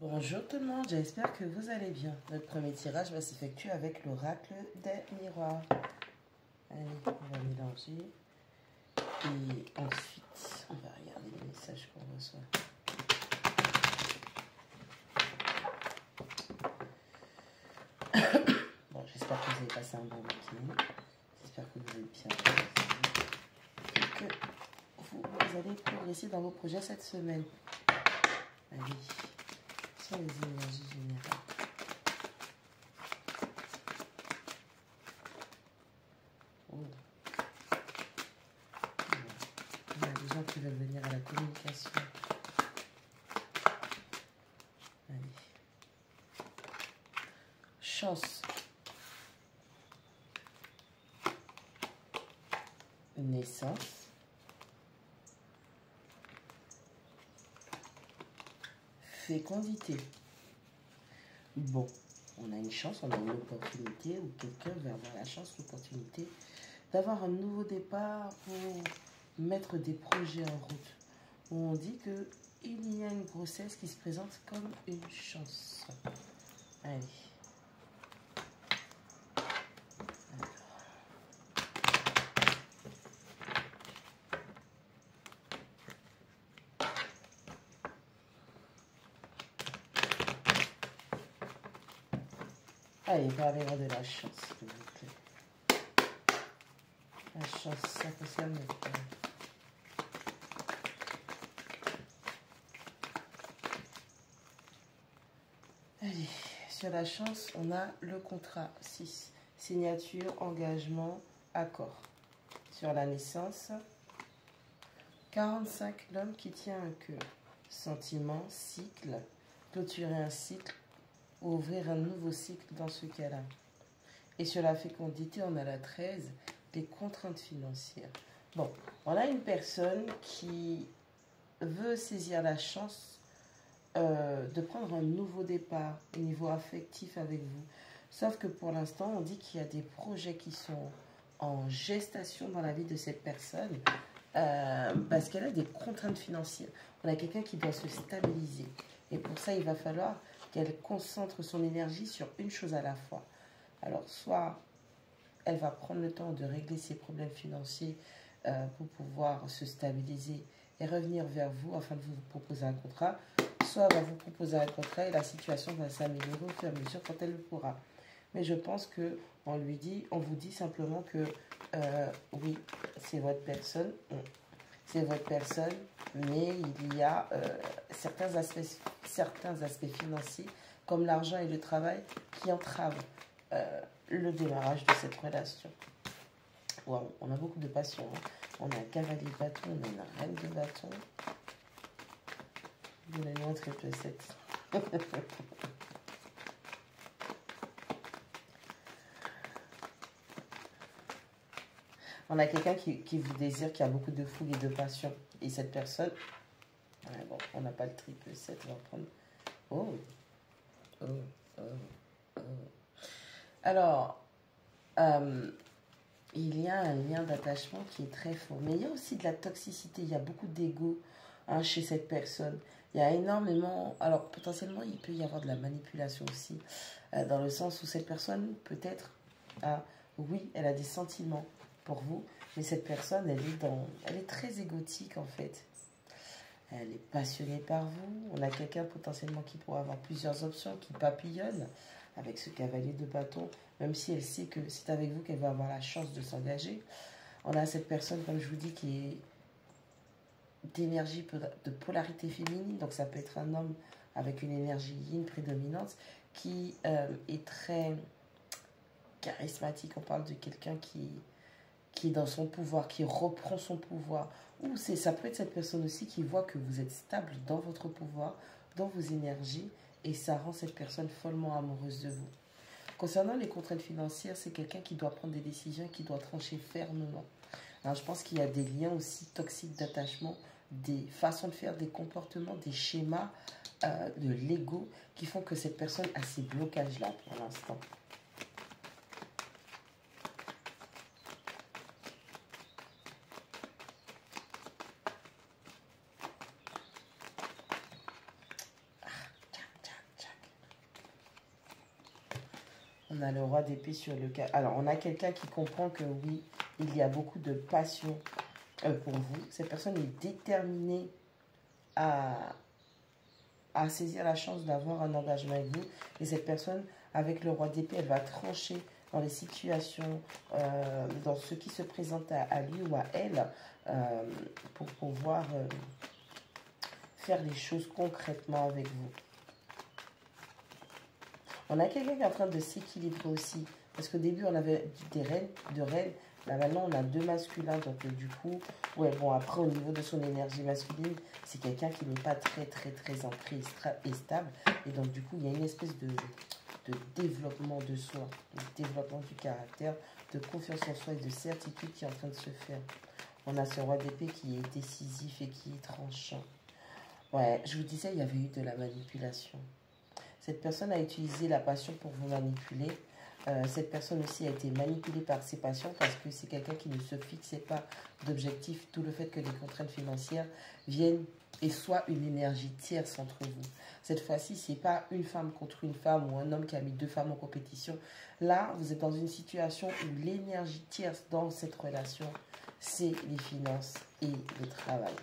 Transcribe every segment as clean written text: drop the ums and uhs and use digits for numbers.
Bonjour tout le monde, j'espère que vous allez bien. Notre premier tirage va s'effectuer avec l'oracle des miroirs. Allez, on va mélanger. Et ensuite, on va regarder les messages qu'on reçoit. Bon, j'espère que vous avez passé un bon week-end. J'espère que vous êtes bien. Et que vous allez progresser dans vos projets cette semaine. Allez, sur les énergies générales. Oh. Il y a des gens qui veulent venir à la communication. Allez. Chance. Naissance. Fécondité. Bon, on a une chance, on a une opportunité, ou quelqu'un va avoir la chance, l'opportunité d'avoir un nouveau départ pour mettre des projets en route. On dit qu'il y a une grossesse qui se présente comme une chance. Allez. Allez, parlez-moi de la chance, s'il vous plaît. La chance, ça concerne le cœur. Allez, sur la chance, on a le contrat 6. Signature, engagement, accord. Sur la naissance, 45, l'homme qui tient un cœur. Sentiment, cycle, clôturer un cycle, ouvrir un nouveau cycle dans ce cas-là. Et sur la fécondité, on a la 13, les contraintes financières. Bon, on a une personne qui veut saisir la chance de prendre un nouveau départ au niveau affectif avec vous. Sauf que pour l'instant, on dit qu'il y a des projets qui sont en gestation dans la vie de cette personne parce qu'elle a des contraintes financières. On a quelqu'un qui doit se stabiliser. Et pour ça, il va falloir qu'elle concentre son énergie sur une chose à la fois. Alors, soit elle va prendre le temps de régler ses problèmes financiers pour pouvoir se stabiliser et revenir vers vous afin de vous proposer un contrat, soit elle va vous proposer un contrat et la situation va s'améliorer au fur et à mesure quand elle le pourra. Mais je pense qu'on vous dit simplement que oui, c'est votre personne, mais il y a certains aspects financiers comme l'argent et le travail qui entravent le démarrage de cette relation. Wow, on a beaucoup de passion. Hein. On a un cavalier de bâton, on a une reine de bâton. Donnez-nous un triple 7. On a quelqu'un qui vous désire, qui a beaucoup de fougue et de passion. Et cette personne, ouais, bon, on n'a pas le triple 7, on va prendre. Oh, oh, oh, oh. Alors, il y a un lien d'attachement qui est très fort. Mais il y a aussi de la toxicité, il y a beaucoup d'ego chez cette personne. Il y a énormément... Alors, potentiellement, il peut y avoir de la manipulation aussi. Dans le sens où cette personne, peut-être, oui, elle a des sentiments pour vous. Mais cette personne, elle est très égotique, en fait. Elle est passionnée par vous. On a quelqu'un potentiellement qui pourrait avoir plusieurs options, qui papillonne avec ce cavalier de bâton, même si elle sait que c'est avec vous qu'elle va avoir la chance de s'engager. On a cette personne, comme je vous dis, qui est d'énergie, de polarité féminine, donc ça peut être un homme avec une énergie yin prédominante, qui est très charismatique. On parle de quelqu'un qui est dans son pouvoir, qui reprend son pouvoir. Ou ça peut être cette personne aussi qui voit que vous êtes stable dans votre pouvoir, dans vos énergies, et ça rend cette personne follement amoureuse de vous. Concernant les contraintes financières, c'est quelqu'un qui doit prendre des décisions, qui doit trancher fermement. Alors, je pense qu'il y a des liens aussi toxiques d'attachement, des façons de faire, des comportements, des schémas de l'ego qui font que cette personne a ces blocages-là pour l'instant. On a le roi d'épée sur le cas. Alors, on a quelqu'un qui comprend que oui, il y a beaucoup de passion pour vous. Cette personne est déterminée à saisir la chance d'avoir un engagement avec vous. Et cette personne, avec le roi d'épée, elle va trancher dans les situations, dans ce qui se présente à lui ou à elle, pour pouvoir faire les choses concrètement avec vous. On a quelqu'un qui est en train de s'équilibrer aussi. Parce qu'au début, on avait des reines, de reines. Là, maintenant, on a deux masculins. Donc, du coup, ouais, bon, après, au niveau de son énergie masculine, c'est quelqu'un qui n'est pas très ancré et stable. Et donc, du coup, il y a une espèce de développement de soi, de développement du caractère, de confiance en soi et de certitude qui est en train de se faire. On a ce roi d'épée qui est décisif et qui est tranchant. Ouais, je vous disais, il y avait eu de la manipulation. Cette personne a utilisé la passion pour vous manipuler. Cette personne aussi a été manipulée par ses passions parce que c'est quelqu'un qui ne se fixait pas d'objectif. Tout le fait que les contraintes financières viennent et soient une énergie tierce entre vous. Cette fois-ci, ce n'est pas une femme contre une femme ou un homme qui a mis deux femmes en compétition. Là, vous êtes dans une situation où l'énergie tierce dans cette relation, c'est les finances et le travail.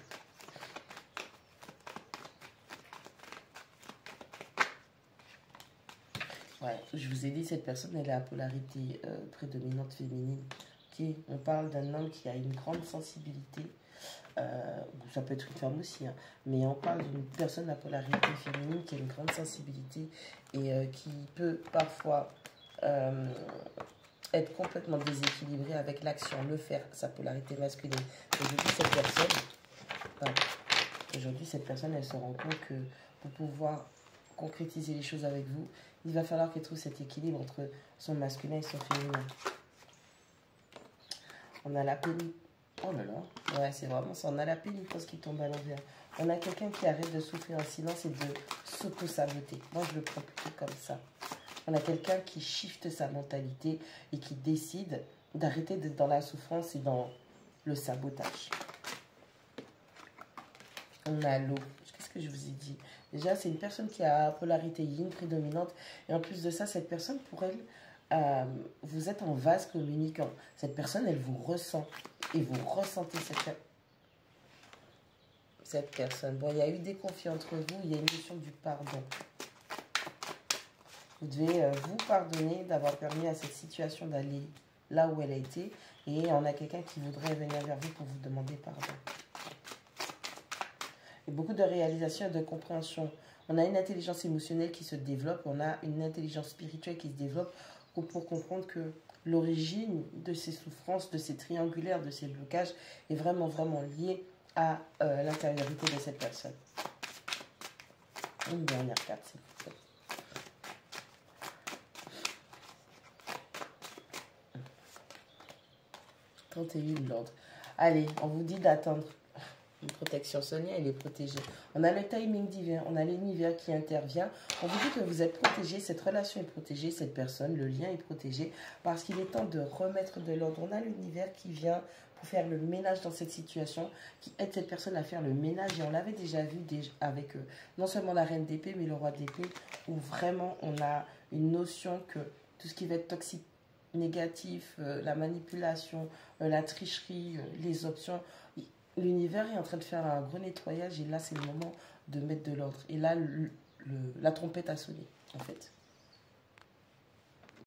Ouais, je vous ai dit, cette personne, elle a la polarité prédominante féminine. Okay, on parle d'un homme qui a une grande sensibilité. Ça peut être une femme aussi, hein, mais on parle d'une personne à polarité féminine qui a une grande sensibilité et qui peut parfois être complètement déséquilibrée avec l'action, le faire, sa polarité masculine. Aujourd'hui, cette personne, elle se rend compte que pour pouvoir concrétiser les choses avec vous, il va falloir qu'elle trouve cet équilibre entre son masculin et son féminin. On a la pénitence. Oh là là, ouais, c'est vraiment ça. On a la pénitence qui tombe à l'envers. On a quelqu'un qui arrête de souffrir en silence et de s'auto-saboter. Moi, je le prends plutôt comme ça. On a quelqu'un qui shift sa mentalité et qui décide d'arrêter d'être dans la souffrance et dans le sabotage. On a l'eau. Qu'est-ce que je vous ai dit? Déjà, c'est une personne qui a polarité yin prédominante. Et en plus de ça, cette personne, pour elle, vous êtes en vase communicant. Cette personne, elle vous ressent. Et vous ressentez cette personne. Bon, il y a eu des conflits entre vous. Il y a une notion du pardon. Vous devez vous pardonner d'avoir permis à cette situation d'aller là où elle a été. Et on a quelqu'un qui voudrait venir vers vous pour vous demander pardon. Et beaucoup de réalisation et de compréhension. On a une intelligence émotionnelle qui se développe. On a une intelligence spirituelle qui se développe pour comprendre que l'origine de ces souffrances, de ces triangulaires, de ces blocages est vraiment liée à l'intériorité de cette personne. Une dernière carte, s'il vous plaît. L'ordre. Allez, on vous dit d'attendre une protection. Sonia, elle est protégée. On a le timing divin, on a l'univers qui intervient. On vous dit que vous êtes protégé, cette relation est protégée, cette personne, le lien est protégé, parce qu'il est temps de remettre de l'ordre. On a l'univers qui vient pour faire le ménage dans cette situation, qui aide cette personne à faire le ménage. Et on l'avait déjà vu avec non seulement la reine d'épée, mais le roi d'épée, où vraiment on a une notion que tout ce qui va être toxique, négatif, la manipulation, la tricherie, les options, l'univers est en train de faire un gros nettoyage et là c'est le moment de mettre de l'ordre. Et là la trompette a sonné en fait.